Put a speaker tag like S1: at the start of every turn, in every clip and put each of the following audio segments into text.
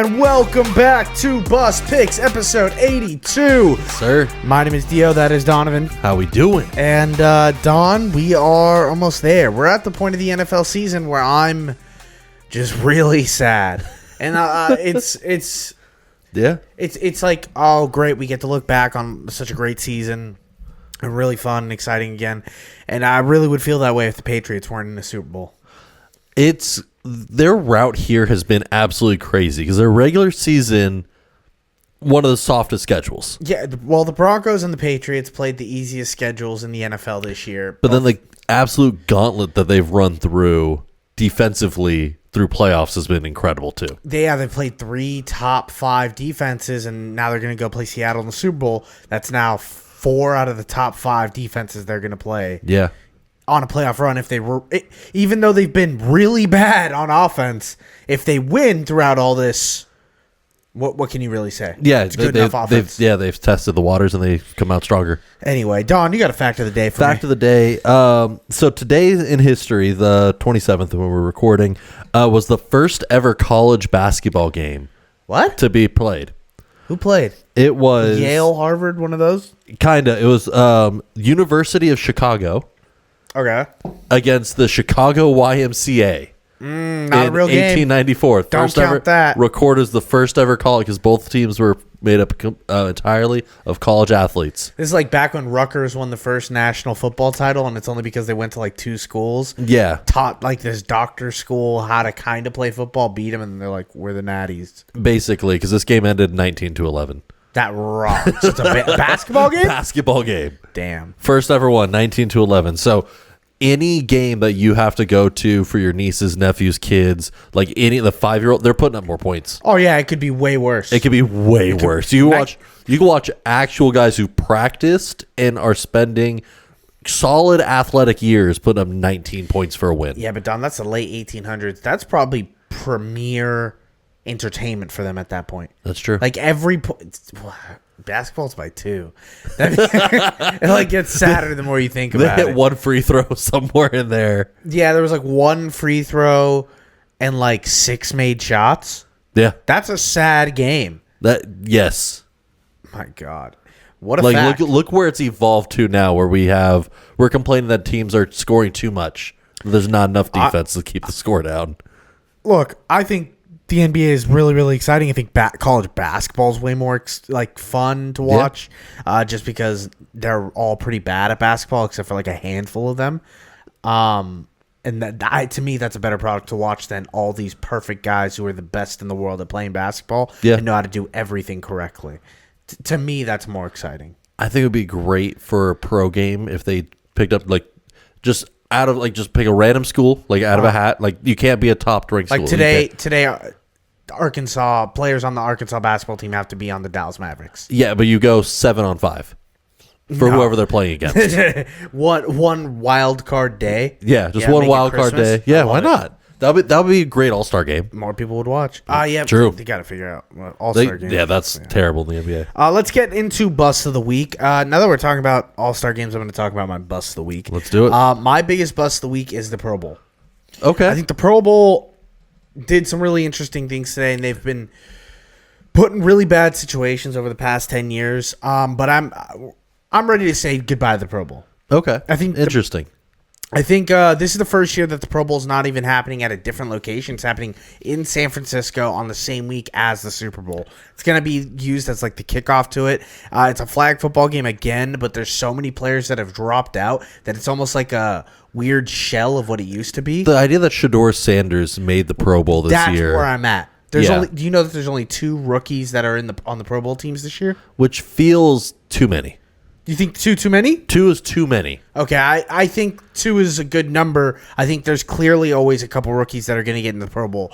S1: and welcome back to Bus Picks, episode 82.
S2: Sir,
S1: my name is Dio, that is Donovan.
S2: how we doing?
S1: And Don, we are almost there. We're at the point of the NFL season where I'm just really sad. And it's like, oh, great, we get to look back on such a great season. Really fun and exciting again. And I really would feel that way if the Patriots weren't in the Super Bowl.
S2: Their route here has been absolutely crazy because their regular season, one of the softest schedules.
S1: Yeah, well, the Broncos and the Patriots played the easiest schedules in the NFL this year.
S2: But then the absolute gauntlet that they've run through defensively through playoffs has been incredible too.
S1: They played 3 top 5 defenses, and now they're going to go play Seattle in the Super Bowl. That's now 4 out of the top 5 defenses they're going to play.
S2: Yeah.
S1: On a playoff run, if they were, even though they've been really bad on offense, if they win throughout all this, what can you really say?
S2: Yeah,
S1: it's good enough offense.
S2: They've tested the waters and they've come out stronger.
S1: Anyway, Don, you got a fact of the day for me.
S2: Fact of the day. So today in history, the 27th when we're recording, was the first ever college basketball game.
S1: What?
S2: To be played.
S1: Who played?
S2: It was
S1: Yale, Harvard, one of those.
S2: Kinda. It was University of Chicago.
S1: Okay.
S2: Against the Chicago YMCA.
S1: Not a real game.
S2: 1894.
S1: Don't count that.
S2: Record as the first ever college because both teams were made up entirely of college athletes.
S1: This is like back when Rutgers won the first national football title, and it's only because they went to like 2 schools.
S2: Yeah.
S1: Taught like this doctor school how to kind of play football, beat them, and they're like, we're the natties.
S2: Basically, because this game ended 19-11.
S1: That rocks. It's a basketball game?
S2: Basketball game.
S1: Damn.
S2: First ever one, 19-11. So any game that you have to go to for your nieces, nephews, kids, like any of the 5-year-old, they're putting up more points.
S1: Oh yeah, it could be way worse.
S2: It could be way worse. You can watch actual guys who practiced and are spending solid athletic years putting up 19 points for a win.
S1: Yeah, but Don, that's the late 1800s. That's probably premier entertainment for them at that point.
S2: That's true.
S1: Like basketball's by 2. It like gets sadder the more you think about it.
S2: They hit one free throw somewhere in there.
S1: Yeah, there was like 1 free throw and like 6 made shots.
S2: Yeah,
S1: that's a sad game.
S2: Yes.
S1: My God, what a fact.
S2: Look where it's evolved to now, where we're complaining that teams are scoring too much. There's not enough defense to keep the score down.
S1: Look, I think the NBA is really, really exciting. I think college basketball is way more fun to watch, just because they're all pretty bad at basketball, except for like a handful of them. And to me, that's a better product to watch than all these perfect guys who are the best in the world at playing basketball and know how to do everything correctly. To me, that's more exciting. I
S2: think it would be great for a pro game if they picked up just pick a random school out of a hat. Like you can't be a top ranked school.
S1: Like today. Arkansas players on the Arkansas basketball team have to be on the Dallas Mavericks.
S2: Yeah, but you go 7-on-5 for whoever they're playing against.
S1: one wild card day.
S2: Yeah, just one wild card day. Yeah, why not? That would be a great all-star game.
S1: More people would watch. Yeah,
S2: true.
S1: They got to figure out what all-star game.
S2: Yeah, that's terrible in the NBA.
S1: Let's get into bust of the week. Now that we're talking about all-star games, I'm going to talk about my bust of the week.
S2: Let's do it.
S1: My biggest bust of the week is the Pro Bowl.
S2: Okay.
S1: I think the Pro Bowl did some really interesting things today, and they've been put in really bad situations over the past 10 years. But I'm ready to say goodbye to the Pro Bowl.
S2: Okay. I think interesting.
S1: I think this is the first year that the Pro Bowl is not even happening at a different location. It's happening in San Francisco on the same week as the Super Bowl. It's going to be used as like the kickoff to it. It's a flag football game again, but there's so many players that have dropped out that it's almost like a weird shell of what it used to be.
S2: The idea that Shedeur Sanders made the Pro Bowl this year.
S1: That's where I'm at. Do you know that there's only 2 rookies that are on the Pro Bowl teams this year?
S2: Which feels too many.
S1: Do you think 2 too many?
S2: 2 is too many.
S1: Okay, I think 2 is a good number. I think there's clearly always a couple rookies that are going to get in the Pro Bowl.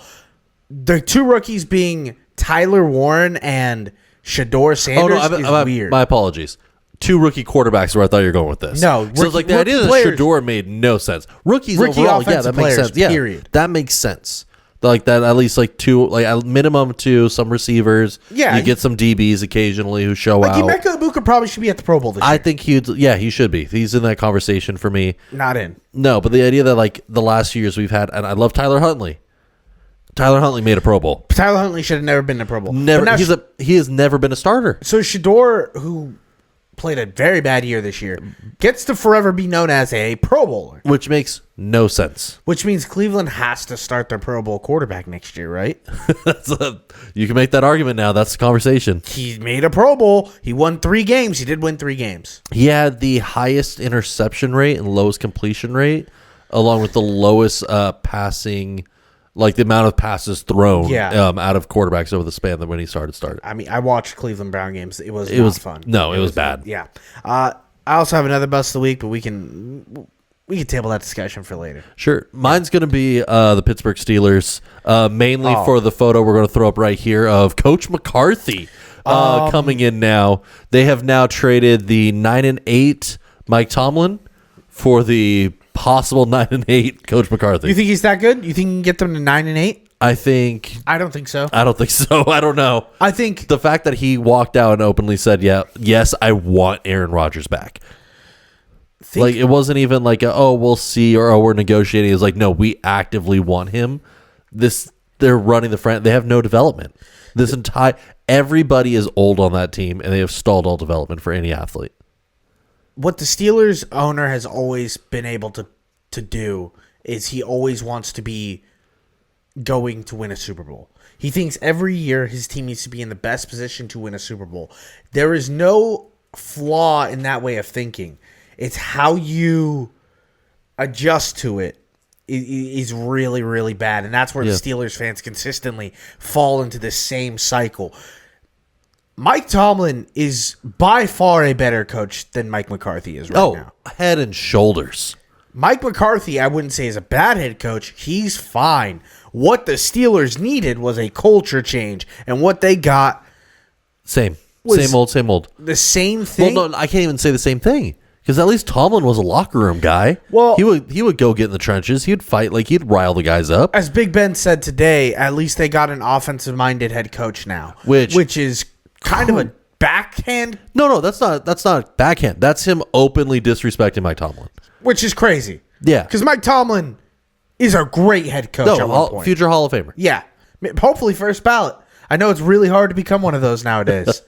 S1: The 2 rookies being Tyler Warren and Shedeur Sanders is weird.
S2: My apologies. 2 rookie quarterbacks where I thought you were going with this.
S1: No.
S2: So it's like the idea that Shedeur made no sense. Rookie overall, that makes sense.
S1: Period.
S2: Yeah, that makes sense. Like that, at least like 2, like a minimum 2, some receivers.
S1: Yeah,
S2: you get some DBs occasionally who show out.
S1: Emeka Egbuka probably should be at the Pro Bowl this year.
S2: I think he should be. He's in that conversation for me.
S1: Not in.
S2: No, but the idea that like the last few years we've had, and I love Tyler Huntley. Tyler Huntley made a Pro Bowl.
S1: Tyler Huntley should have never been in a Pro Bowl.
S2: Never. He has never been a starter.
S1: So Shador, who played a very bad year this year, gets to forever be known as a Pro Bowler.
S2: Which makes no sense.
S1: Which means Cleveland has to start their Pro Bowl quarterback next year, right?
S2: You can make that argument now. That's the conversation.
S1: He made a Pro Bowl. He won 3 games. He did win 3 games.
S2: He had the highest interception rate and lowest completion rate, along with the lowest passing, like the amount of passes thrown out of quarterbacks over the span that when he started.
S1: I mean, I watched Cleveland Brown games. It was fun.
S2: No, it was bad.
S1: Yeah. I also have another bust of the week, but we can table that discussion for later.
S2: Sure. Mine's going to be the Pittsburgh Steelers, mainly for the photo we're going to throw up right here of Coach McCarthy coming in now. They have now traded the 9-8 Mike Tomlin for the possible 9-8 Coach McCarthy.
S1: You think he's that good? You think you can get them to 9-8?
S2: I don't think so. I don't know.
S1: I think
S2: the fact that he walked out and openly said, yes, I want Aaron Rodgers back. Like, it wasn't even like, we'll see, or we're negotiating. It was like, no, we actively want him. They're running the front. They have no development. Everybody is old on that team, and they have stalled all development for any athlete.
S1: What the Steelers owner has always been able to do is he always wants to be going to win a Super Bowl. He thinks every year his team needs to be in the best position to win a Super Bowl. There is no flaw in that way of thinking. It's how you adjust to it is really, really bad. And that's where the Steelers fans consistently fall into the same cycle. Mike Tomlin is by far a better coach than Mike McCarthy is right now.
S2: Head and shoulders.
S1: Mike McCarthy, I wouldn't say is a bad head coach. He's fine. What the Steelers needed was a culture change. And what they got...
S2: Same old.
S1: The same thing?
S2: Well, no, I can't even say the same thing. Because at least Tomlin was a locker room guy. Well, he would go get in the trenches. He'd fight. Like, he'd rile the guys up.
S1: As Big Ben said today, at least they got an offensive-minded head coach now. Which is kind of a backhand.
S2: No, that's not backhand. That's him openly disrespecting Mike Tomlin.
S1: Which is crazy.
S2: Yeah.
S1: Because Mike Tomlin is a great head coach at one point.
S2: Future Hall of Famer.
S1: Yeah. Hopefully first ballot. I know it's really hard to become one of those nowadays.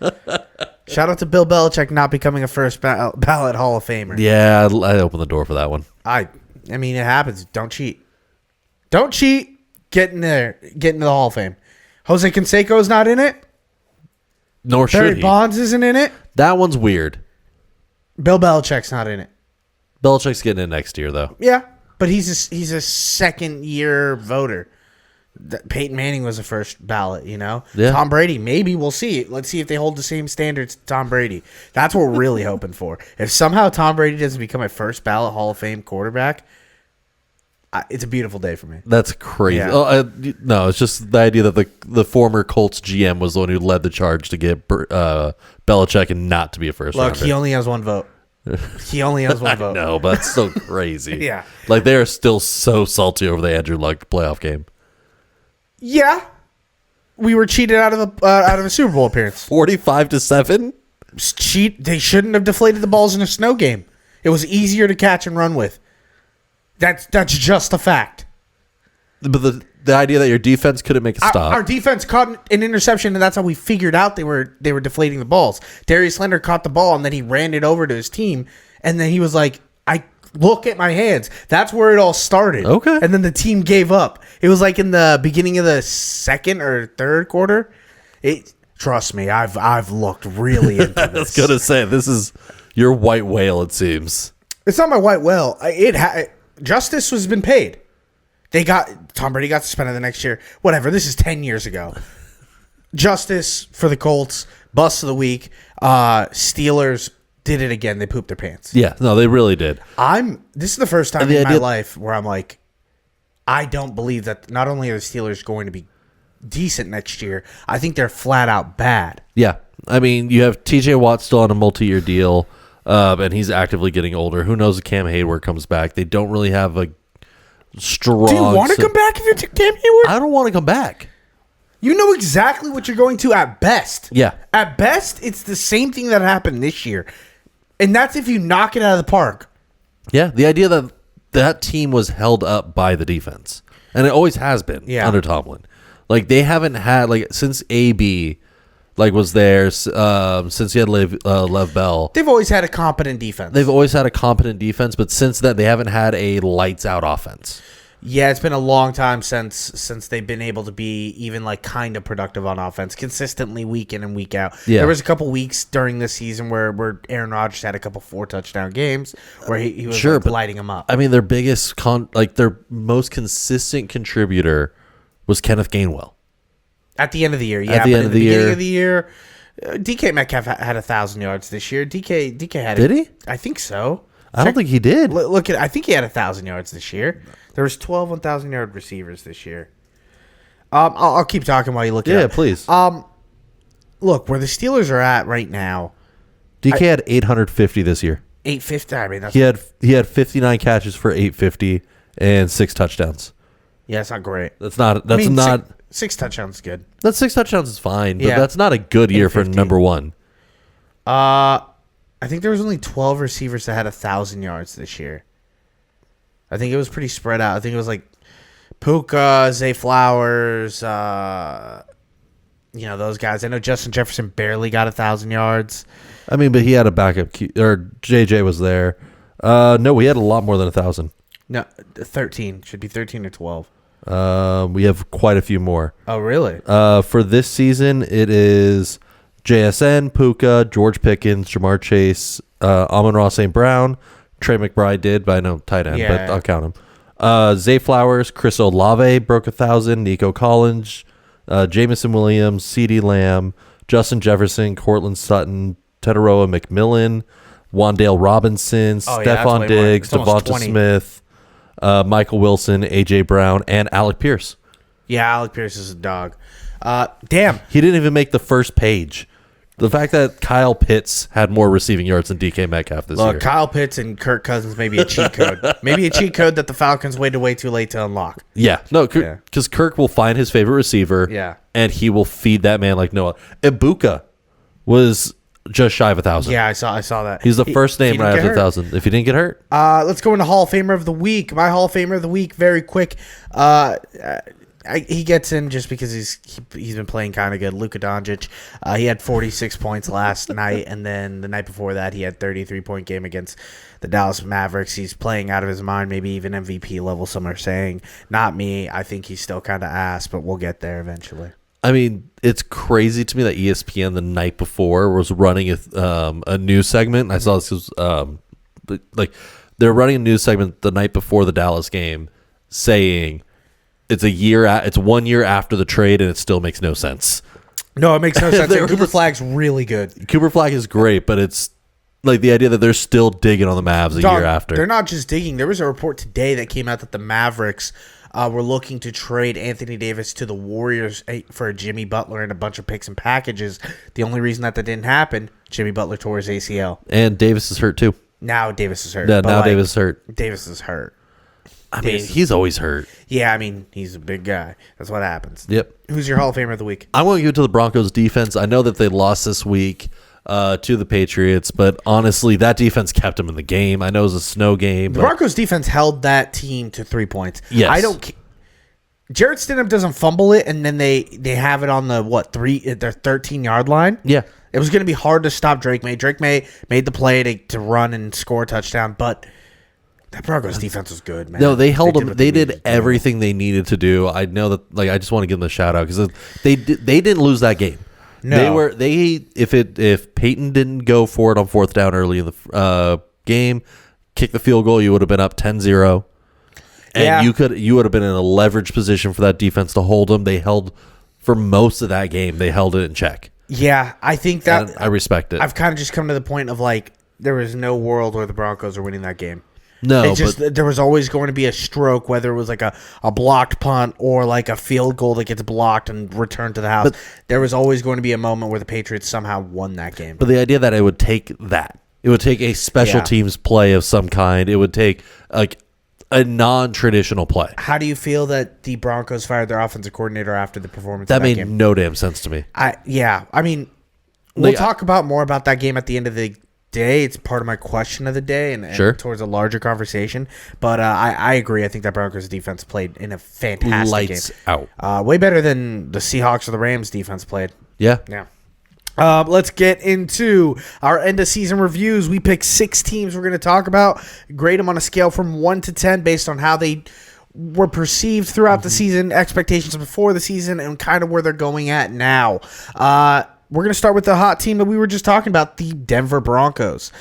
S1: Shout out to Bill Belichick not becoming a first ballot Hall of Famer.
S2: Yeah, I opened the door for that one.
S1: I mean, it happens. Don't cheat. Don't cheat. Get in there. Get into the Hall of Fame. Jose Canseco's not in it.
S2: Nor should
S1: Barry
S2: he.
S1: Bonds isn't in it.
S2: That one's weird.
S1: Bill Belichick's not in it.
S2: Belichick's getting in next year, though.
S1: Yeah, but he's a second-year voter. Peyton Manning was a first ballot, you know?
S2: Yeah.
S1: Tom Brady, maybe. We'll see. Let's see if they hold the same standards to Tom Brady. That's what we're really hoping for. If somehow Tom Brady doesn't become a first ballot Hall of Fame quarterback, it's a beautiful day for me.
S2: That's crazy.
S1: Yeah.
S2: No, it's just the idea that the former Colts GM was the one who led the charge to get Belichick and not to be a first rounder.
S1: Look, he only has one vote. He only has one vote.
S2: No, but that's so crazy.
S1: Yeah.
S2: Like, they are still so salty over the Andrew Luck playoff game.
S1: Yeah. We were cheated out of a Super Bowl appearance.
S2: 45-7?
S1: They shouldn't have deflated the balls in a snow game. It was easier to catch and run with. That's just a fact.
S2: But the idea that your defense couldn't make a stop.
S1: Our defense caught an interception, and that's how we figured out they were deflating the balls. Darius Leonard caught the ball, and then he ran it over to his team, and then he was like, I look at my hands. That's where it all started.
S2: Okay.
S1: And then the team gave up. It was like in the beginning of the second or third quarter. Trust me, I've looked really into this.
S2: I was going to say, this is your white whale, it seems.
S1: It's not my white whale. Justice has been paid. Tom Brady got suspended the next year. Whatever. This is 10 years ago. Justice for the Colts. Bust of the week. Steelers did it again. They pooped their pants.
S2: Yeah, no, they really did.
S1: This is the first time in my life where I'm like, I don't believe that not only are the Steelers going to be decent next year, I think they're flat out bad.
S2: Yeah. I mean, you have TJ Watt still on a multi-year deal, and he's actively getting older. Who knows if Cam Hayward comes back? They don't really have a strong...
S1: Do you want to come back if you're Cam Hayward?
S2: I don't want to come back.
S1: You know exactly what you're going to at best.
S2: Yeah.
S1: At best, it's the same thing that happened this year. And that's if you knock it out of the park.
S2: Yeah, the idea that team was held up by the defense. And it always has been under Tomlin. Like they haven't had since AB was there since you had Lev Bell.
S1: They've always had a competent defense.
S2: But since then they haven't had a lights out offense.
S1: Yeah, it's been a long time since they've been able to be even kind of productive on offense, consistently week in and week out.
S2: Yeah.
S1: There was a couple weeks during this season where Aaron Rodgers had a couple 4-touchdown games where he was lighting them up.
S2: I mean, their biggest their most consistent contributor was Kenneth Gainwell.
S1: At the end of the year, yeah. At the beginning of the year, DK Metcalf had 1,000 yards this year. DK had
S2: Did he?
S1: I think so.
S2: I don't think he did.
S1: Look at. I think he had 1,000 yards this year. There was 12 1,000-yard receivers this year. I'll keep talking while you look at it.
S2: Yeah, please.
S1: Look where the Steelers are at right now.
S2: DK had 850 this year.
S1: 850. I mean, that's
S2: he had 59 catches for 850 and 6 touchdowns.
S1: Yeah, it's not great.
S2: That's not.
S1: Six touchdowns is good.
S2: That 6 touchdowns is fine, but
S1: Yeah.
S2: that's not a good year for number one.
S1: I think there was only 12 receivers that had 1,000 yards this year. I think it was pretty spread out. I think it was Puka, Zay Flowers, those guys. I know Justin Jefferson barely got 1,000 yards.
S2: I mean, but he had a backup, or JJ was there. No, we had a lot more than 1,000.
S1: No, 13. Should be 13 or 12.
S2: We have quite a few more.
S1: Oh, really?
S2: For this season, it is JSN, Puka, George Pickens, Jamar Chase, Amon-Ra St. Brown, Trey McBride did, but I know tight end, but I'll count him. Zay Flowers, Chris Olave broke 1,000, Nico Collins, Jamison Williams, CeeDee Lamb, Justin Jefferson, Cortland Sutton, Teteroa McMillan, Wan'Dale Robinson, Stephon Diggs, Devonta Smith, Michael Wilson, A.J. Brown, and Alec Pierce.
S1: Yeah, Alec Pierce is a dog. Damn.
S2: He didn't even make the first page. The fact that Kyle Pitts had more receiving yards than DK Metcalf this year.
S1: Kyle Pitts and Kirk Cousins may be a cheat code. Maybe a cheat code that the Falcons waited way too late to unlock.
S2: Yeah. No, because Kirk will find his favorite receiver.
S1: Yeah.
S2: And he will feed that man like no other. Ibuka was just shy of 1,000.
S1: Yeah, I saw that.
S2: He's the first name right after 1,000. If he didn't get hurt.
S1: Let's go into Hall of Famer of the Week. My Hall of Famer of the Week, very quick. He gets in just because he's been playing kind of good. Luka Doncic, he had 46 points last night, and then the night before that he had 33-point game against the Dallas Mavericks. He's playing out of his mind, maybe even MVP level. Some are saying, not me. I think he's still kind of ass, but we'll get there eventually.
S2: I mean, it's crazy to me that ESPN the night before was running a news segment. I saw this was they're running a news segment the night before the Dallas game, saying it's 1 year after the trade and it still makes no sense.
S1: No, it makes no sense. Cooper Flagg's really good.
S2: Cooper Flagg is great, but it's the idea that they're still digging on the Mavs a year after.
S1: They're not just digging. There was a report today that came out that the Mavericks were looking to trade Anthony Davis to the Warriors for a Jimmy Butler and a bunch of picks and packages. The only reason that didn't happen, Jimmy Butler tore his ACL.
S2: And Davis is hurt too.
S1: Now Davis is hurt.
S2: Yeah, now Davis is hurt.
S1: Davis is hurt.
S2: I mean, he's always hurt.
S1: Yeah, I mean, he's a big guy. That's what happens.
S2: Yep.
S1: Who's your Hall of Famer of the week?
S2: I want to go to the Broncos defense. I know that they lost this week to the Patriots, but honestly, that defense kept them in the game. I know it was a snow game.
S1: The Broncos defense held that team to 3 points.
S2: Yes.
S1: I don't. Jarrett Stidham doesn't fumble it, and then they have it on the their 13-yard line.
S2: Yeah.
S1: It was going to be hard to stop Drake May. Drake May made the play to run and score a touchdown, but that Broncos defense was good, man.
S2: No, they held them. They did everything they needed to do. I know that. I just want to give them a shout out because they didn't lose that game.
S1: No.
S2: If Peyton didn't go for it on 4th down early in the game, kick the field goal, you would have been up 10-0. And you would have been in a leverage position for that defense to hold them. They held for most of that game. They held it in check.
S1: Yeah, I think that
S2: and I respect it.
S1: I've kind of just come to the point of there was no world where the Broncos are winning that game.
S2: No,
S1: but there was always going to be a stroke, whether it was a blocked punt or a field goal that gets blocked and returned to the house. But there was always going to be a moment where the Patriots somehow won that game.
S2: But the idea that it would take a special teams play of some kind. It would take a non-traditional play.
S1: How do you feel that the Broncos fired their offensive coordinator after the performance
S2: that
S1: of that
S2: made
S1: game?
S2: No damn sense to me.
S1: I mean, we'll talk more about that game at the end of the day. It's part of my question of the day and
S2: Sure.
S1: towards a larger conversation. But I agree. I think that Broncos defense played in a fantastic
S2: Lights
S1: game.
S2: out.
S1: Way better than the Seahawks or the Rams defense played.
S2: Yeah.
S1: Yeah. Let's get into our end of season reviews. We picked 6 teams we're going to talk about. Grade them on a scale from 1 to 10 based on how they were perceived throughout the season, expectations before the season, and kind of where they're going at now. We're going to start with the hot team that we were just talking about, the Denver Broncos.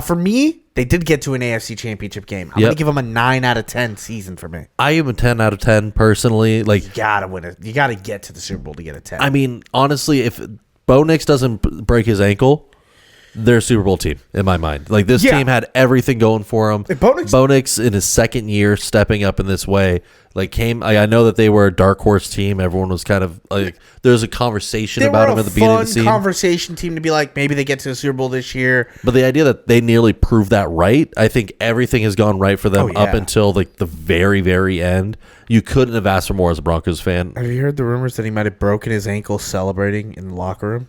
S1: For me, they did get to an AFC Championship game. I'm going to give them a 9 out of 10 season for me.
S2: I am a 10 out of 10 personally. Like,
S1: You got to win it. You got to get to the Super Bowl to get a 10.
S2: I mean, honestly, if Bo Nix doesn't break his ankle, they're a Super Bowl team in my mind. Like, this team had everything going for him. Bo Nix in his second year stepping up in this way, I know that they were a dark horse team. Everyone was kind of like, there's a conversation about him at the beginning of the season.
S1: Conversation team to be like, maybe they get to the Super Bowl this year.
S2: But the idea that they nearly proved that right, I think everything has gone right for them up until like the very, very end. You couldn't have asked for more as a Broncos fan.
S1: Have you heard the rumors that he might have broken his ankle celebrating in the locker room?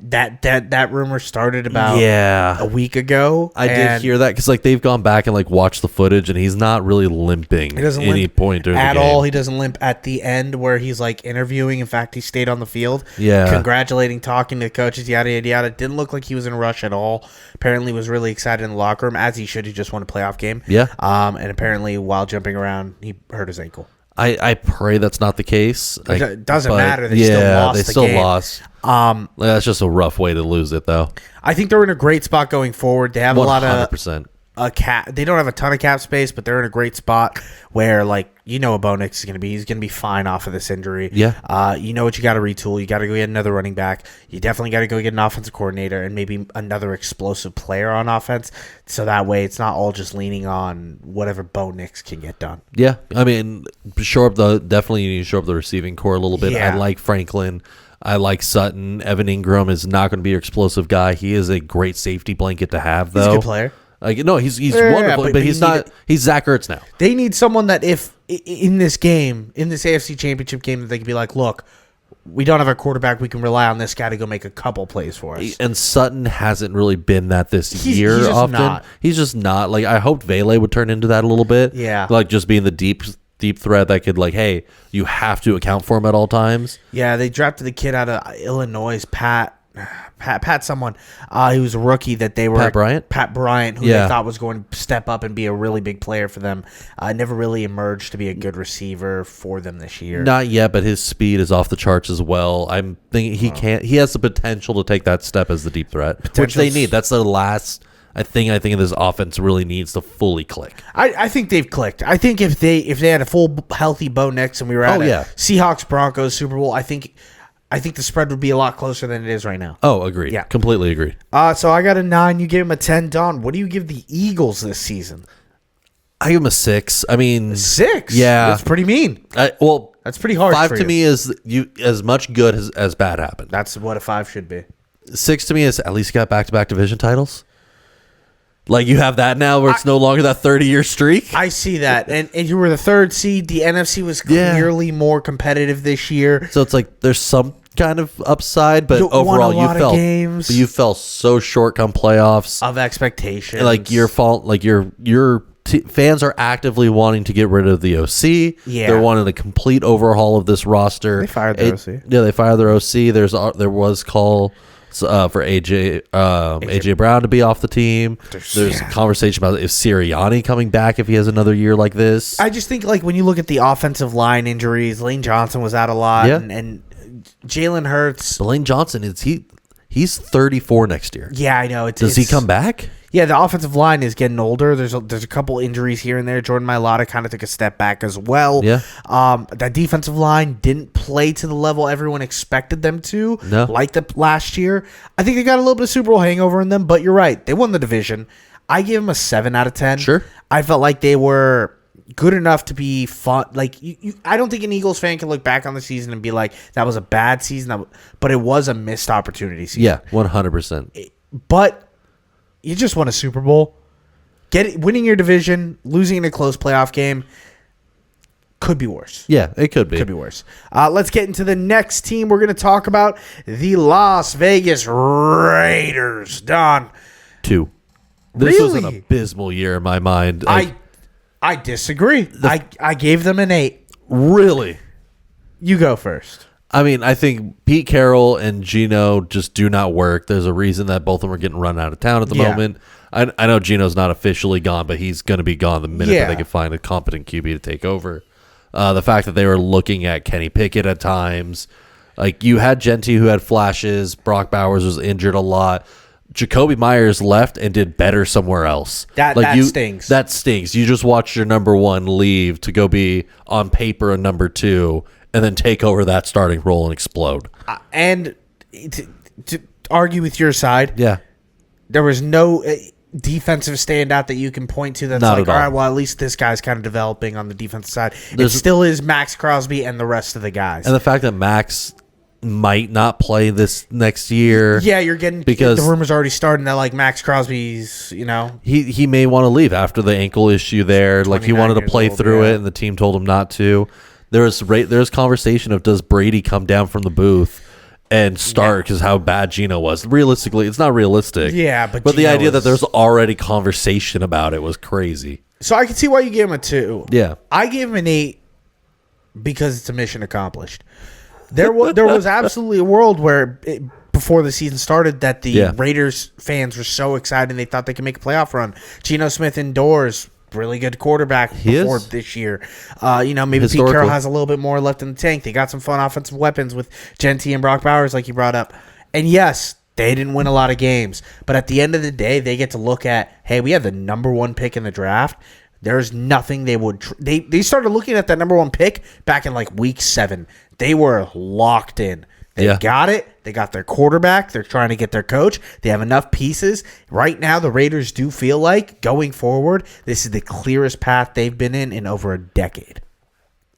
S1: That rumor started about a week ago.
S2: I did hear that because they've gone back and watched the footage, and he's not really limping at any point during the game.
S1: At all. He doesn't limp at the end where he's interviewing. In fact, he stayed on the field.
S2: Yeah.
S1: Congratulating, talking to the coaches, yada, yada, yada. Didn't look like he was in a rush at all. Apparently was really excited in the locker room, as he should. He just won a playoff game.
S2: Yeah.
S1: And apparently while jumping around, he hurt his ankle.
S2: I pray that's not the case.
S1: It doesn't matter. They still lost the game.
S2: Lost. That's just a rough way to lose it, though.
S1: I think they're in a great spot going forward. They have 100%. A lot of cap. They don't have a ton of cap space, but they're in a great spot where, what Bo Nix is going to be. He's going to be fine off of this injury.
S2: Yeah.
S1: You know what you got to retool. You got to go get another running back. You definitely got to go get an offensive coordinator and maybe another explosive player on offense. So that way it's not all just leaning on whatever Bo Nix can get done.
S2: Yeah. I mean, definitely you need to shore up the receiving core a little bit.
S1: Yeah.
S2: I like Franklin. I like Sutton. Evan Ingram is not going to be your explosive guy. He is a great safety blanket to have, though.
S1: He's a good player.
S2: No, he's wonderful, but he's not. He's Zach Ertz now.
S1: They need someone that if in this game, in this AFC Championship game, that they could be like, look, we don't have a quarterback. We can rely on this guy to go make a couple plays for us.
S2: And Sutton hasn't really been that this year. He's often. Not. He's just not. I hoped Vele would turn into that a little bit.
S1: Yeah.
S2: Just being the deep threat that could hey, you have to account for him at all times.
S1: Yeah, they drafted the kid out of Illinois, Pat someone. He was a rookie that they were Pat Bryant, who they thought was going to step up and be a really big player for them. Never really emerged to be a good receiver for them this year.
S2: Not yet, but his speed is off the charts as well. I'm thinking he has the potential to take that step as the deep threat, which they need. That's the last thing I think this offense really needs to fully click.
S1: I think they've clicked. I think if they had a full healthy Bo Nix and we were at Seahawks Broncos Super Bowl, I think the spread would be a lot closer than it is right now.
S2: Oh, agreed. Yeah. Completely agreed.
S1: So I got a 9. You gave him a 10. Don, what do you give the Eagles this season?
S2: I give him a 6. I mean...
S1: 6?
S2: Yeah.
S1: That's pretty mean. That's pretty hard
S2: 5
S1: for
S2: to me is as much good as bad happened.
S1: That's what a 5 should be.
S2: 6 to me is at least got back-to-back division titles. You have that now where it's no longer that 30-year streak.
S1: I see that. And you were the 3rd seed. The NFC was clearly more competitive this year.
S2: So it's there's some kind of upside, but overall you fell so short come playoffs.
S1: Of expectations.
S2: Your fault. Your fans are actively wanting to get rid of the OC.
S1: Yeah.
S2: They're wanting a complete overhaul of this roster.
S1: They fired their OC.
S2: Yeah, they fired their OC. There was call for AJ Brown to be off the team. There's conversation about if Sirianni coming back if he has another year like this.
S1: I just think when you look at the offensive line injuries, Lane Johnson was out a lot, and Jalen Hurts.
S2: Lane Johnson he's 34 next year.
S1: Yeah, I know.
S2: Does he come back?
S1: Yeah, the offensive line is getting older. There's a couple injuries here and there. Jordan Mailata kind of took a step back as well.
S2: Yeah.
S1: That defensive line didn't play to the level everyone expected them to.
S2: No.
S1: Like the last year. I think they got a little bit of Super Bowl hangover in them, but you're right. They won the division. I give them a 7 out of 10.
S2: Sure.
S1: I felt like they were good enough to be fun. I don't think an Eagles fan can look back on the season and be like, that was a bad season, but it was a missed opportunity season.
S2: Yeah, 100%.
S1: But you just won a Super Bowl. Winning your division, losing in a close playoff game. Could be worse.
S2: Yeah, it could be.
S1: Could be worse. Let's get into the next team we're going to talk about, the Las Vegas Raiders. Don.
S2: 2. This was an
S1: Really?
S2: abysmal year in my mind.
S1: I disagree. I gave them an 8.
S2: Really?
S1: You go first.
S2: I mean, I think Pete Carroll and Geno just do not work. There's a reason that both of them are getting run out of town at the moment. I know Geno's not officially gone, but he's going to be gone the minute that they can find a competent QB to take over. The fact that they were looking at Kenny Pickett at times. Like, you had Gentry who had flashes. Brock Bowers was injured a lot. Jacoby Myers left and did better somewhere else.
S1: That stings.
S2: That stinks. You just watched your number 1 leave to go be on paper a number 2 and then take over that starting role and explode.
S1: And to argue with your side,
S2: Yeah.
S1: there was no defensive standout that you can point to that's
S2: Not
S1: like,
S2: at all.
S1: all right, well, at least this guy's kind of developing on the defensive side. It still is Max Crosby and the rest of the guys.
S2: And the fact that Max might not play this next year.
S1: Yeah, you're getting
S2: because
S1: the rumors already starting that like Max Crosby's,
S2: he may want to leave after the ankle issue there. Like, he wanted to
S1: 29
S2: play
S1: years old,
S2: through
S1: yeah.
S2: it, and the team told him not to. There's conversation of, does Brady come down from the booth and start because how bad Geno was. Realistically, it's not realistic.
S1: Yeah, but
S2: the
S1: Geno
S2: idea that
S1: was-
S2: there's already conversation about it was crazy.
S1: So I can see why you gave him a 2.
S2: Yeah.
S1: I gave him an 8 because it's a mission accomplished. There was absolutely a world where before the season started that the Raiders fans were so excited and they thought they could make a playoff run. Geno Smith indoors, really good quarterback before this year. Maybe Pete Carroll has a little bit more left in the tank. They got some fun offensive weapons with Gentry and Brock Bowers, like you brought up. And yes, they didn't win a lot of games, but at the end of the day, they get to look at, hey, we have the number 1 pick in the draft. There's nothing they would. They started looking at that number 1 pick back in like week 7. They were locked in. They got it. They got their quarterback. They're trying to get their coach. They have enough pieces. Right now, the Raiders do feel like, going forward, this is the clearest path they've been in over a decade.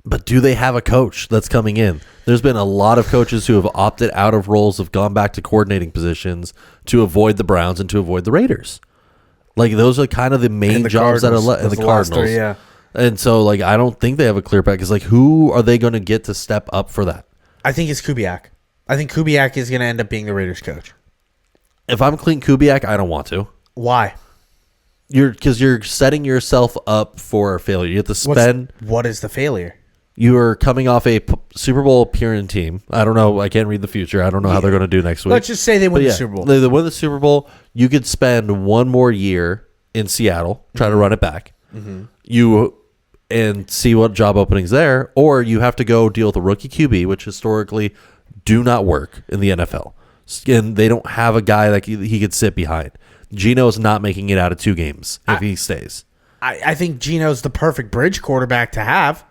S2: But do they have a coach that's coming in? There's been a lot of coaches who have opted out of roles, have gone back to coordinating positions to avoid the Browns and to avoid the Raiders. Like, those are kind of the main jobs that are left. And the Cardinals.
S1: Yeah.
S2: And so, like, I don't think they have a clear path. Because, like, who are they going to get to step up for that?
S1: I think it's Kubiak. I think Kubiak is going to end up being the Raiders coach.
S2: If I'm Clint Kubiak, I don't want to.
S1: Why?
S2: Because you're setting yourself up for failure. You have to spend.
S1: What is the failure?
S2: You are coming off a Super Bowl appearing team. I don't know. I can't read the future. I don't know how they're going to do next week.
S1: Let's just say they win the Super Bowl.
S2: They win the Super Bowl. You could spend one more year in Seattle, try to run it back. And see what job openings there, or you have to go deal with a rookie QB, which historically do not work in the NFL. And they don't have a guy that he could sit behind. Geno's not making it out of 2 games if he stays.
S1: I think Geno's the perfect bridge quarterback to have.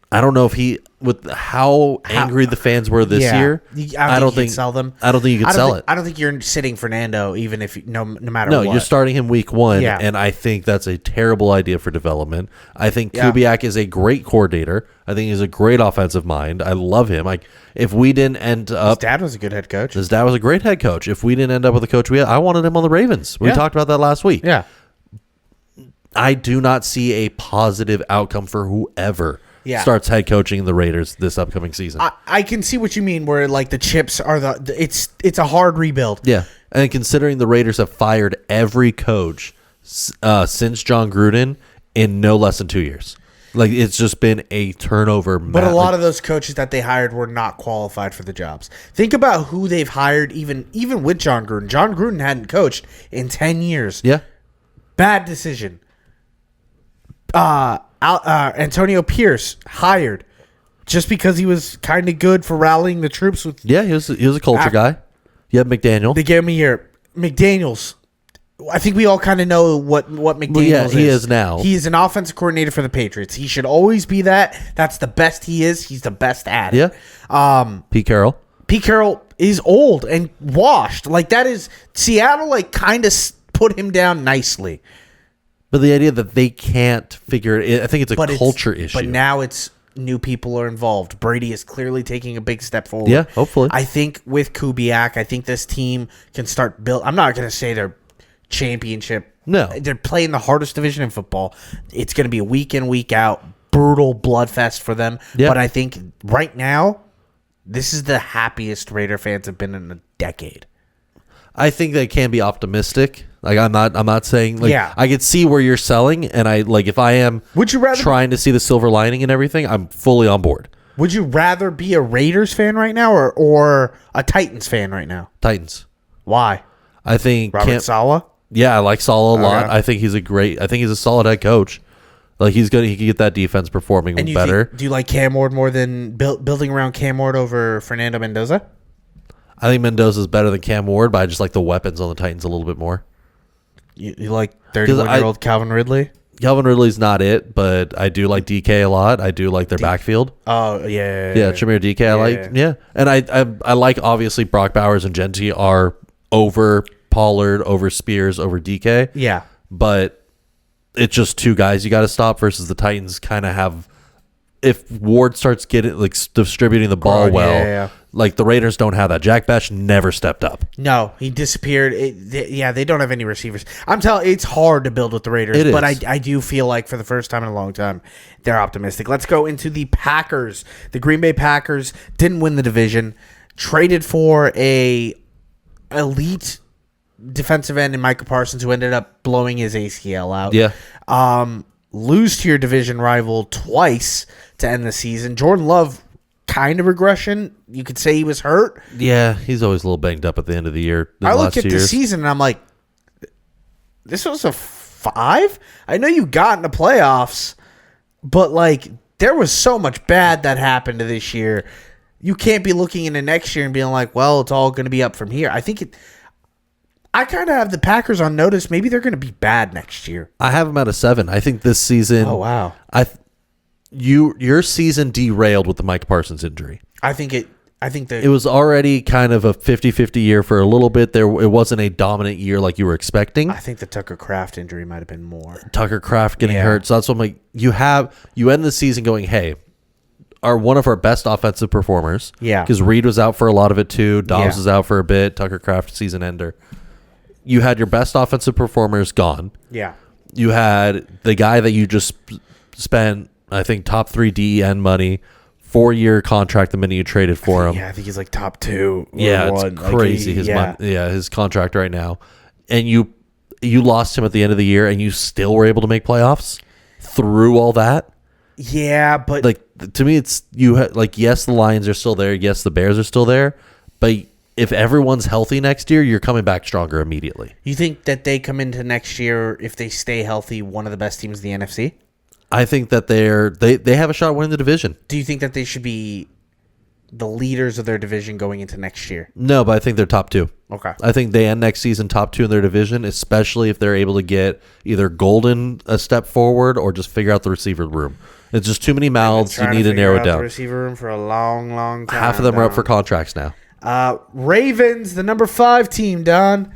S2: I don't know if with how angry the fans were this year.
S1: I don't think you can sell them.
S2: I don't think you can sell it.
S1: I don't think you're sitting Fernando, even if no matter
S2: No,
S1: what.
S2: you're starting him week 1,
S1: Yeah.
S2: and I think that's a terrible idea for development. I think Kubiak is a great coordinator. I think he's a great offensive mind. I love him. Like, if we didn't end up,
S1: His dad was a good head coach.
S2: his dad was a great head coach. If we didn't end up with a coach we had, I wanted him on the Ravens. We talked about that last week.
S1: Yeah.
S2: I do not see a positive outcome for whoever starts head coaching the Raiders this upcoming season.
S1: I can see what you mean, where like the chips are it's a hard rebuild.
S2: Yeah, and considering the Raiders have fired every coach since John Gruden in no less than 2 years, like, it's just been a turnover.
S1: But a lot of those coaches that they hired were not qualified for the jobs. Think about who they've hired, even with John Gruden. John Gruden hadn't coached in 10 years.
S2: Yeah,
S1: Bad decision. Antonio Pierce hired just because he was kind of good for rallying the troops.
S2: He was a culture guy. You have McDaniel.
S1: They gave him a year. McDaniels. I think we all kind of know what McDaniels is.
S2: He is now.
S1: He is an offensive coordinator for the Patriots. He should always be that. That's the best he is. He's the best at it.
S2: Yeah. Pete Carroll.
S1: Pete Carroll is old and washed. Like, that is Seattle. Like, kind of put him down nicely.
S2: But the idea that they can't figure it, I think it's a culture issue.
S1: But now it's new people are involved. Brady is clearly taking a big step forward.
S2: Yeah, hopefully.
S1: I think with Kubiak, I think this team can start build. I'm not going to say they're championship.
S2: No.
S1: They're playing the hardest division in football. It's going to be a week in, week out. brutal bloodfest for them.
S2: Yeah.
S1: But I think right now, this is the happiest Raider fans have been in a decade.
S2: I think they can be optimistic. Like I'm not saying like
S1: Yeah.
S2: I could see where you're selling, and I like if I am
S1: Would you rather
S2: trying to see the silver lining and everything, I'm fully on board.
S1: Would you rather be a Raiders fan right now or a Titans fan right now?
S2: Titans.
S1: Why?
S2: I think
S1: Robert Saleh?
S2: Yeah, I like Saleh a lot.
S1: Okay.
S2: I think he's a solid head coach. Like he can get that defense performing better.
S1: Do you like Cam Ward more than building around Cam Ward over Fernando Mendoza?
S2: I think Mendoza's better than Cam Ward, but I just like the weapons on the Titans a little bit more.
S1: You like 31-year-old Calvin Ridley?
S2: Calvin Ridley's not it, but I do like DK a lot. I do like their backfield.
S1: Oh, yeah.
S2: Yeah, Jameer DK, I like. Yeah. And I like, obviously, Brock Bowers and Genty are over Pollard, over Spears, over DK.
S1: Yeah.
S2: But it's just two guys you got to stop versus the Titans kind of have. If Ward starts getting like distributing the ball like the Raiders don't have that. Jack Bash never stepped up.
S1: No, he disappeared. They don't have any receivers. I'm telling it's hard to build with the Raiders, but I do feel like for the first time in a long time, they're optimistic. Let's go into the Packers. The Green Bay Packers didn't win the division, traded for a elite defensive end in Micah Parsons, who ended up blowing his ACL out.
S2: Yeah.
S1: Lose to your division rival twice to end the season. Jordan Love, kind of regression. You could say he was hurt.
S2: Yeah, he's always a little banged up at the end of the year.
S1: I look at the season and I'm like, this was a 5? I know you got in the playoffs, but like there was so much bad that happened this year. You can't be looking into next year and being like, well, it's all going to be up from here. I kind of have the Packers on notice. Maybe they're going to be bad next year.
S2: I have them at a 7. I think this season.
S1: Oh, wow.
S2: Your season derailed with the Mike Parsons injury.
S1: I think it
S2: was already kind of a 50-50 year for a little bit. It wasn't a dominant year like you were expecting.
S1: I think the Tucker Kraft injury might have been more.
S2: Tucker Kraft getting hurt. So that's what I'm like. You end the season going, hey, one of our best offensive performers.
S1: Yeah.
S2: Because Reed was out for a lot of it too. Dobbs was out for a bit. Tucker Kraft, season ender. You had your best offensive performers gone.
S1: Yeah.
S2: You had the guy that you just spent, I think, top 3 DEN money, 4-year contract the minute you traded for him.
S1: Yeah, I think he's like top 2.
S2: Yeah, it's crazy. His contract right now. And you lost him at the end of the year, and you still were able to make playoffs through all that.
S1: Yeah, but
S2: like to me, it's yes, the Lions are still there. Yes, the Bears are still there. But if everyone's healthy next year, you're coming back stronger immediately.
S1: You think that they come into next year, if they stay healthy, one of the best teams in the NFC?
S2: I think that they have a shot at winning the division.
S1: Do you think that they should be the leaders of their division going into next year?
S2: No, but I think they're top 2.
S1: Okay.
S2: I think they end next season top 2 in their division, especially if they're able to get either Golden a step forward or just figure out the receiver room. It's just too many mouths. You need to narrow it down.
S1: The receiver room for a long, long time.
S2: Half of them are up for contracts now.
S1: Ravens, the number 5 team, Don.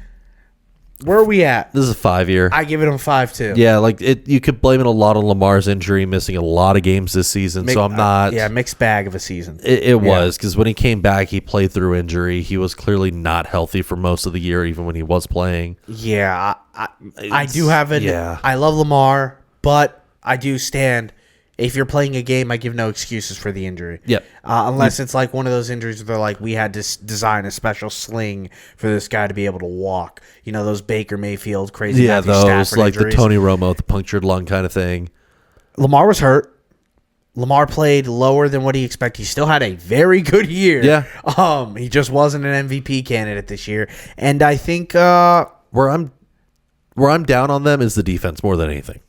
S1: Where are we at?
S2: This is a 5-year.
S1: I give it them 5 too.
S2: Yeah, like you could blame it a lot on Lamar's injury, missing a lot of games this season. So I'm not.
S1: Mixed bag of a season.
S2: It was because when he came back, he played through injury. He was clearly not healthy for most of the year, even when he was playing.
S1: Yeah, I do have it.
S2: Yeah.
S1: I love Lamar, but I do stand. If you're playing a game, I give no excuses for the injury.
S2: Yep.
S1: Unless it's like one of those injuries where they're like, we had to design a special sling for this guy to be able to walk. You know, those Baker Mayfield crazy.
S2: Yeah,
S1: Matthew
S2: those
S1: Stafford
S2: like
S1: injuries.
S2: the Tony Romo, the punctured lung kind of thing.
S1: Lamar was hurt. Lamar played lower than what he expected. He still had a very good year.
S2: Yeah.
S1: He just wasn't an MVP candidate this year. And I think
S2: where I'm down on them is the defense more than anything.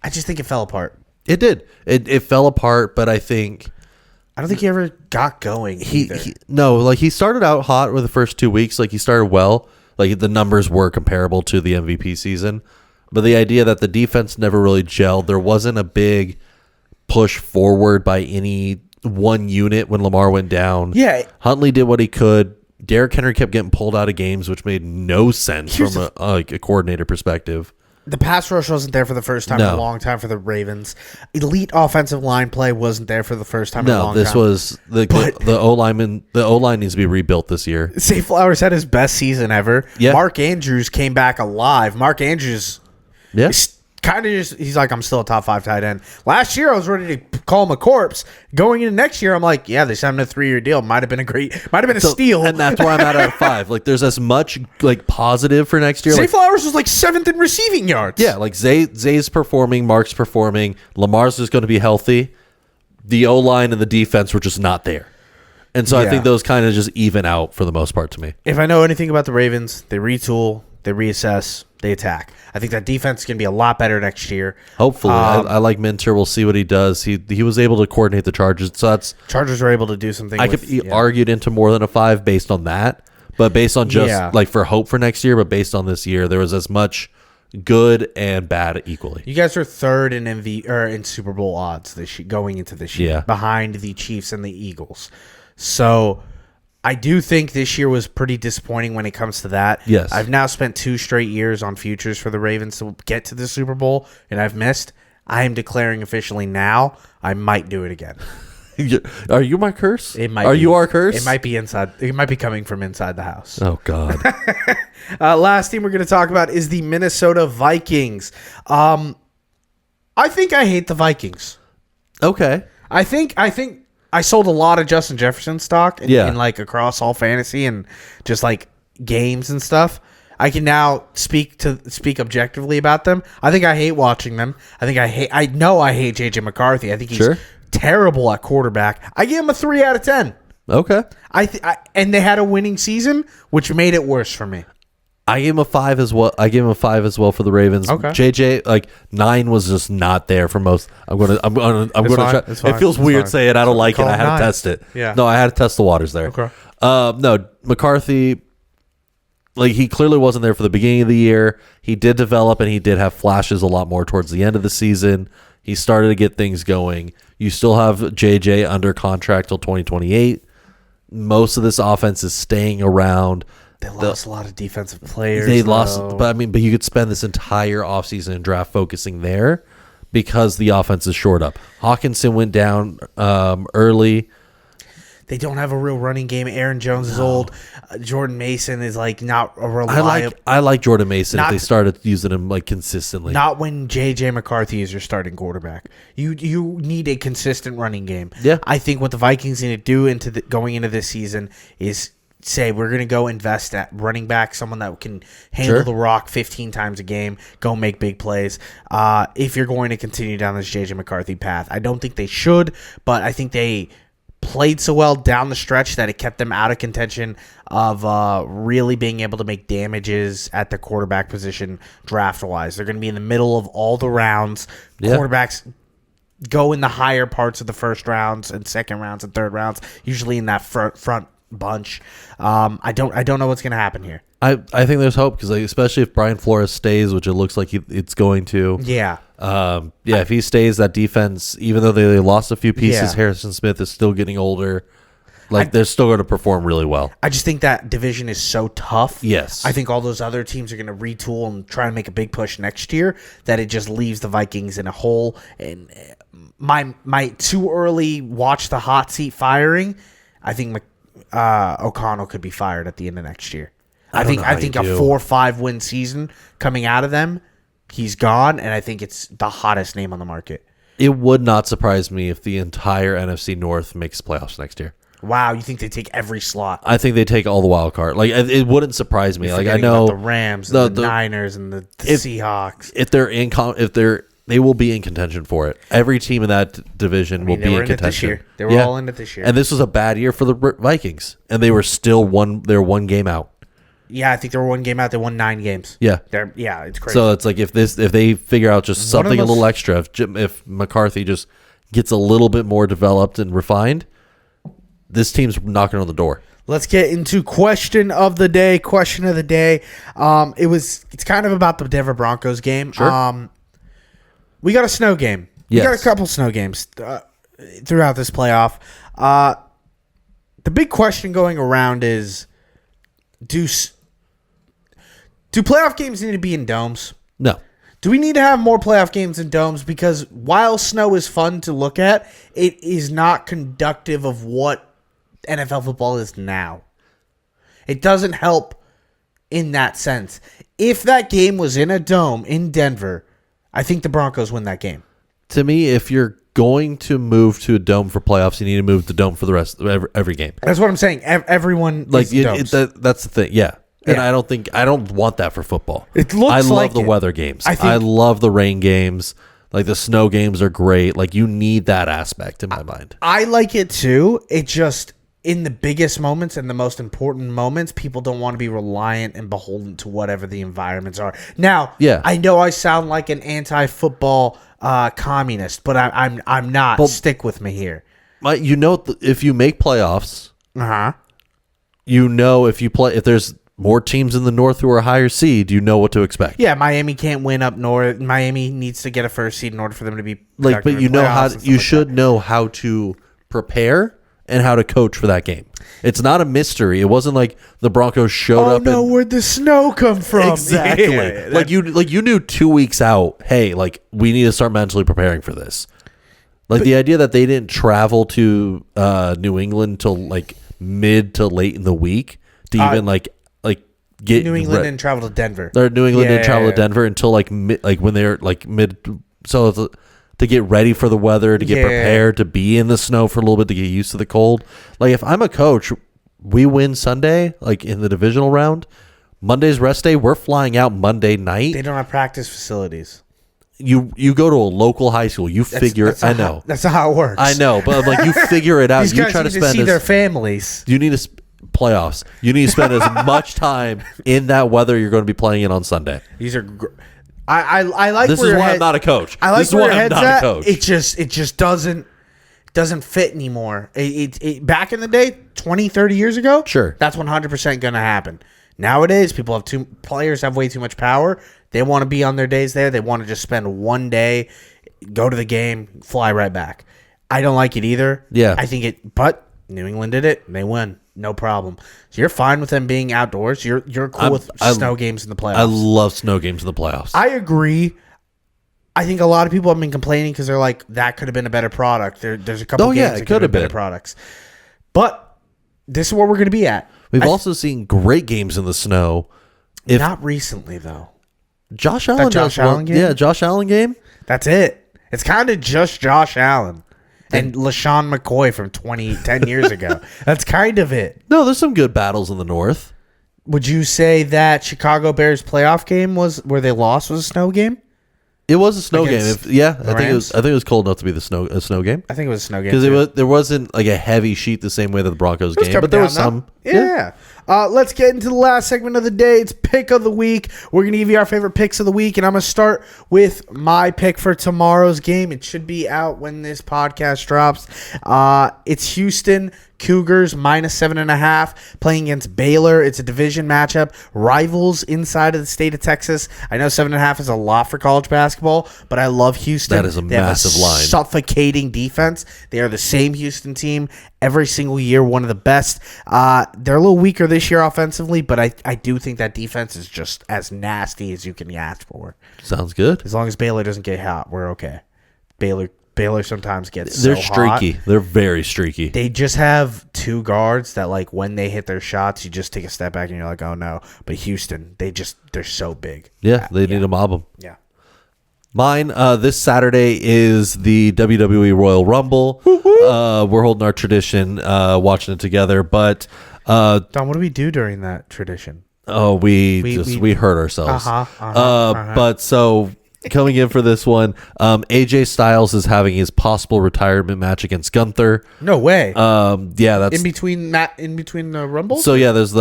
S1: I just think it fell apart.
S2: It did. It fell apart, but I
S1: don't think he ever got going either.
S2: He started out hot with the first 2 weeks. Like he started well. Like the numbers were comparable to the MVP season. But the idea that the defense never really gelled, there wasn't a big push forward by any one unit when Lamar went down.
S1: Yeah.
S2: Huntley did what he could. Derrick Henry kept getting pulled out of games, which made no sense from a coordinator perspective.
S1: The pass rush wasn't there for the first time in a long time for the Ravens. Elite offensive line play wasn't there for the first time in a long time.
S2: No, this was the O-line. The O-line needs to be rebuilt this year.
S1: Zay Flowers had his best season ever.
S2: Yeah.
S1: Mark Andrews came back alive. Mark Andrews is kind of just, he's like, I'm still a top 5 tight end. Last year, I was ready to call him a corpse. Going into next year, I'm like, yeah, they signed him a 3-year deal. Might have been a steal.
S2: And that's why I'm at 5. Like, there's as much like positive for next year.
S1: Zay
S2: Like,
S1: Flowers was like 7th in receiving yards.
S2: yeah, like Zay's performing, Mark's performing, Lamar's is going to be healthy. The O-line and the defense were just not there. And so I think those kind of just even out for the most part to me.
S1: If I know anything about the Ravens, they retool, they reassess, they attack. I think that defense is going to be a lot better next year.
S2: Hopefully. I like Minter. We'll see what he does. He was able to coordinate the Chargers. So that's
S1: Chargers are able to do something.
S2: I could be argued into more than a 5 based on that. But based on just like for hope for next year, but based on this year, there was as much good and bad equally.
S1: You guys are 3rd in in Super Bowl odds going into this year, behind the Chiefs and the Eagles. So I do think this year was pretty disappointing when it comes to that.
S2: Yes.
S1: I've now spent 2 straight years on futures for the Ravens to get to the Super Bowl, and I've missed. I am declaring officially now I might do it again.
S2: Are you my curse?
S1: It might.
S2: Are
S1: be.
S2: you our curse?
S1: It might be inside. It might be coming from inside the house.
S2: Oh God.
S1: Last team we're going to talk about is the Minnesota Vikings. I think I hate the Vikings.
S2: Okay.
S1: I think I sold a lot of Justin Jefferson stock in like across all fantasy and just like games and stuff. I can now speak objectively about them. I think I hate watching them. I know I hate JJ McCarthy. I think he's terrible at quarterback. I give him a 3 out of 10.
S2: Okay.
S1: And they had a winning season, which made it worse for me.
S2: I gave him a 5 as well. For the Ravens.
S1: Okay.
S2: JJ, like 9 was just not there for most. I'm gonna try. It feels weird saying I don't like it. I had to test it.
S1: Yeah.
S2: No, I had to test the waters there.
S1: Okay.
S2: No, McCarthy, like he clearly wasn't there for the beginning of the year. He did develop and he did have flashes a lot more towards the end of the season. He started to get things going. You still have JJ under contract till 2028. Most of this offense is staying around.
S1: They lost a lot of defensive players.
S2: They lost, but you could spend this entire offseason and draft focusing there because the offense is shored up. Hawkinson went down early.
S1: They don't have a real running game. Aaron Jones is old. Jordan Mason is like not a reliable.
S2: I like Jordan Mason if they started using him like consistently.
S1: Not when JJ McCarthy is your starting quarterback. You need a consistent running game.
S2: Yeah.
S1: I think what the Vikings need to do going into this season is say we're going to go invest at running back, someone that can handle the rock 15 times a game, go make big plays. If you're going to continue down this JJ McCarthy path, I don't think they should, but I think they played so well down the stretch that it kept them out of contention of really being able to make damages at the quarterback position draft-wise. They're going to be in the middle of all the rounds. Yeah. Quarterbacks go in the higher parts of the first rounds and second rounds and third rounds, usually in that front bunch. I don't know what's going to happen here.
S2: I think there's hope because especially if Brian Flores stays, which it looks like it's going to.
S1: Yeah.
S2: If he stays, that defense, even though they lost a few pieces, Harrison Smith is still getting older. They're still going to perform really well.
S1: I just think that division is so tough.
S2: Yes.
S1: I think all those other teams are going to retool and try and make a big push next year that it just leaves the Vikings in a hole. And my too early watch the hot seat firing, I think O'Connell could be fired at the end of next year. I think a 4-5 win season coming out of them, he's gone, and I think it's the hottest name on the market.
S2: It would not surprise me if the entire NFC North makes playoffs next year.
S1: Wow, you think they take every slot?
S2: I think they take all the wild card. It wouldn't surprise me. I know
S1: the Rams, and the Niners, and the Seahawks.
S2: If they will be in contention for it. Every team in that division will be in contention.
S1: They were all in it this year.
S2: And this was a bad year for the Vikings, and they were still one game out.
S1: Yeah, I think they were 1 game out. They won 9 games.
S2: Yeah,
S1: it's crazy.
S2: So it's like if they figure out just something a little extra, if McCarthy just gets a little bit more developed and refined, this team's knocking on the door.
S1: Let's get into question of the day. Question of the day. It's kind of about the Denver Broncos game.
S2: Sure.
S1: We got a snow game.
S2: Yes.
S1: We got a couple snow games throughout this playoff. The big question going around is, do playoff games need to be in domes?
S2: No.
S1: Do we need to have more playoff games in domes? Because while snow is fun to look at, it is not conductive of what NFL football is now. It doesn't help in that sense. If that game was in a dome in Denver, I think the Broncos win that game.
S2: To me, if you're going to move to a dome for playoffs, you need to move the dome for the rest of every game.
S1: That's what I'm saying. Everyone
S2: like
S1: domes.
S2: That's the thing. Yeah. And I don't want that for football.
S1: It looks
S2: I love
S1: like
S2: the
S1: it.
S2: weather games.
S1: I
S2: I love the rain games. Like the snow games are great. Like you need that aspect in my mind.
S1: I like it too. It just in the biggest moments and the most important moments, people don't want to be reliant and beholden to whatever the environments are. Now, I know I sound like an anti-football communist, but I'm not. But, stick with me here.
S2: If you make playoffs, if there's more teams in the North who are a higher seed, you know what to expect.
S1: Yeah, Miami can't win up north. Miami needs to get a first seed in order for them to be
S2: like. But you know how you should know how to prepare and how to coach for that game. It's not a mystery. It wasn't like the Broncos showed up.
S1: Oh no, where'd the snow come from?
S2: Exactly. Yeah, like you knew 2 weeks out. Hey, like we need to start mentally preparing for this. Like the idea that they didn't travel to New England till like mid to late in the week to even get
S1: New England didn't travel to Denver.
S2: New England didn't travel to Denver until when they're like mid. So to get ready for the weather, to get prepared, to be in the snow for a little bit, to get used to the cold. Like if I'm a coach, we win Sunday, like in the divisional round. Monday's rest day. We're flying out Monday night.
S1: They don't have practice facilities.
S2: You go to a local high school. I know
S1: that's not how it works.
S2: I know, but like you figure it out.
S1: These guys need to see their families.
S2: You need to playoffs. You need to spend as much time in that weather you're going to be playing in on Sunday.
S1: These are. I like.
S2: This is why I'm not a coach.
S1: I like
S2: this is why I'm not a coach.
S1: It just doesn't fit anymore. It back in the day, 20, 30 years ago,
S2: sure,
S1: that's 100% going to happen. Nowadays, players have way too much power. They want to be on their days there. They want to just spend one day, go to the game, fly right back. I don't like it either.
S2: Yeah,
S1: I think but New England did it. And they win. No problem. So you're fine with them being outdoors. You're cool with snow games in the playoffs.
S2: I love snow games in the playoffs.
S1: I agree. I think a lot of people have been complaining because they're like, that could have been a better product. There's a couple games that could have been better products. But this is where we're going to be at.
S2: We've also seen great games in the snow.
S1: Not recently, though.
S2: Josh Allen game? Yeah, Josh Allen game.
S1: That's it. It's kind of just Josh Allen. And LaShawn McCoy from 10 years ago. That's kind of it.
S2: No, there's some good battles in the North.
S1: Would you say that Chicago Bears playoff game where they lost was a snow game?
S2: It was a snow game. I think it was cold enough to be a snow game.
S1: I think it was a snow game
S2: because there wasn't like a heavy sheet the same way that the Broncos game, but there was some.
S1: Yeah. Let's get into the last segment of the day. It's pick of the week. We're gonna give you our favorite picks of the week, and I'm gonna start with my pick for tomorrow's game. It should be out when this podcast drops. It's Houston Cougars -7.5 playing against Baylor. It's a division matchup. Rivals inside of the state of Texas. I know 7.5 is a lot for college basketball, but I love Houston.
S2: That is a massive line.
S1: Suffocating defense. They are the same Houston team every single year. One of the best. They're a little weaker this year offensively, but I do think that defense is just as nasty as you can ask for.
S2: Sounds good.
S1: As long as Baylor doesn't get hot, we're okay. Baylor sometimes gets
S2: They're
S1: streaky.
S2: Hot. They're very streaky.
S1: They just have two guards that, like, when they hit their shots, you just take a step back and you're like, oh no. But Houston, they're so big.
S2: Yeah, they need to mob them.
S1: Yeah.
S2: Mine, this Saturday is the WWE Royal Rumble. We're holding our tradition, watching it together. But
S1: Don, what do we do during that tradition?
S2: Oh, we hurt ourselves. But so coming in for this one, AJ Styles is having his possible retirement match against Gunther.
S1: No way.
S2: Yeah, that's
S1: in between the Rumble.
S2: So yeah, it's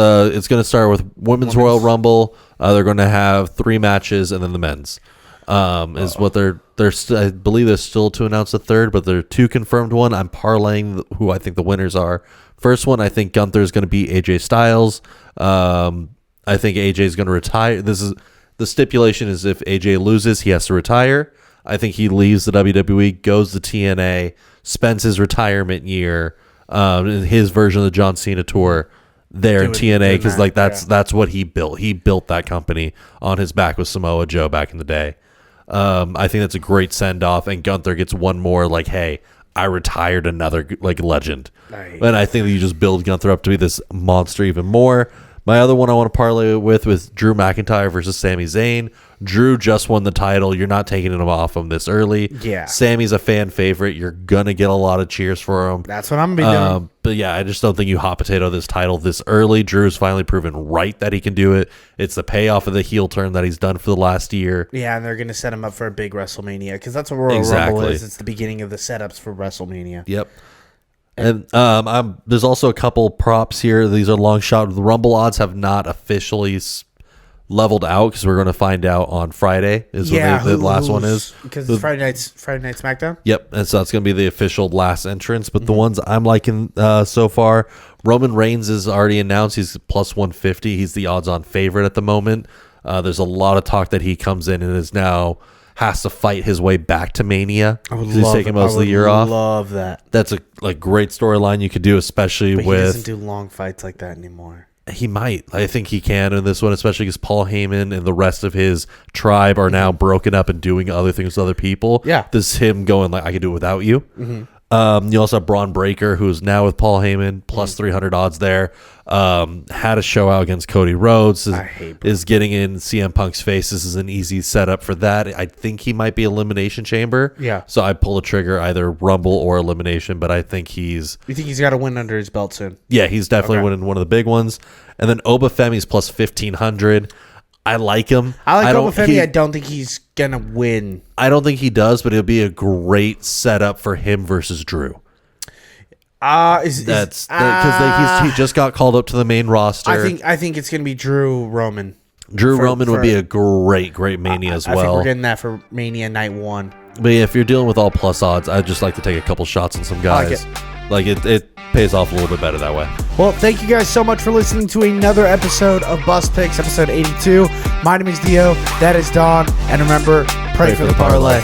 S2: going to start with Women's Royal Rumble. They're going to have 3 matches and then the men's. Is what they're I believe there's still to announce a third, but there are 2 confirmed. One, I'm parlaying who I think the winners are. First one, I think Gunther is going to beat AJ Styles. I think AJ is going to retire. The stipulation is if AJ loses, he has to retire. I think he leaves the WWE, goes to TNA, spends his retirement year in his version of the John Cena tour there in TNA, because like that's what he built. He built that company on his back with Samoa Joe back in the day. I think that's a great send off, and Gunther gets one more like, hey, I retired another like legend. Nice. And I think that you just build Gunther up to be this monster even more. My other one I want to parlay with Drew McIntyre versus Sami Zayn. Drew just won the title. You're not taking him off him this early.
S1: Yeah.
S2: Sammy's a fan favorite. You're going to get a lot of cheers for him.
S1: That's what I'm going to be doing.
S2: But yeah, I just don't think you hot potato this title this early. Drew's finally proven right that he can do it. It's the payoff of the heel turn that he's done for the last year.
S1: Yeah, and they're going to set him up for a big WrestleMania because that's what Royal Rumble is. It's the beginning of the setups for WrestleMania.
S2: Yep. And there's also a couple props here. These are long shot. The Rumble odds have not officially leveled out because we're going to find out on Friday. When the last one is
S1: because it's Friday night SmackDown.
S2: Yep, and so that's going to be the official last entrance. But the ones I'm liking so far, Roman Reigns is already announced. He's plus 150. He's the odds-on favorite at the moment. There's a lot of talk that he comes in and is now has to fight his way back to Mania. He's taking most of the year off.
S1: I love that.
S2: That's a great storyline you could do, especially
S1: but
S2: with.
S1: He doesn't do long fights like that anymore.
S2: He might. I think he can in this one, especially because Paul Heyman and the rest of his tribe are now broken up and doing other things with other people.
S1: Yeah.
S2: This is him going like, I can do it without you. You also have Braun Breaker, who's now with Paul Heyman, plus 300 odds there. Had a show out against Cody Rhodes. Is getting in CM Punk's face. This is an easy setup for that. I think he might be Elimination Chamber.
S1: Yeah.
S2: So I pull a trigger, either Rumble or Elimination, but I think he's...
S1: You think he's got to win under his belt soon?
S2: Yeah, he's definitely winning one of the big ones. And then Obafemi's plus 1,500. I like him.
S1: I like Obafemi. I don't think he's going to win.
S2: I don't think he does, but it'll be a great setup for him versus Drew. Because he just got called up to the main roster.
S1: I think it's going to be Drew Roman.
S2: Roman would be a great Mania as well.
S1: I think we're getting that for Mania Night 1.
S2: But yeah, if you're dealing with all plus odds, I'd just like to take a couple shots on some guys. It pays off a little bit better that way.
S1: Well, thank you guys so much for listening to another episode of Bust Picks, episode 82. My name is Dio. That is Don. And remember, pray for the parlay.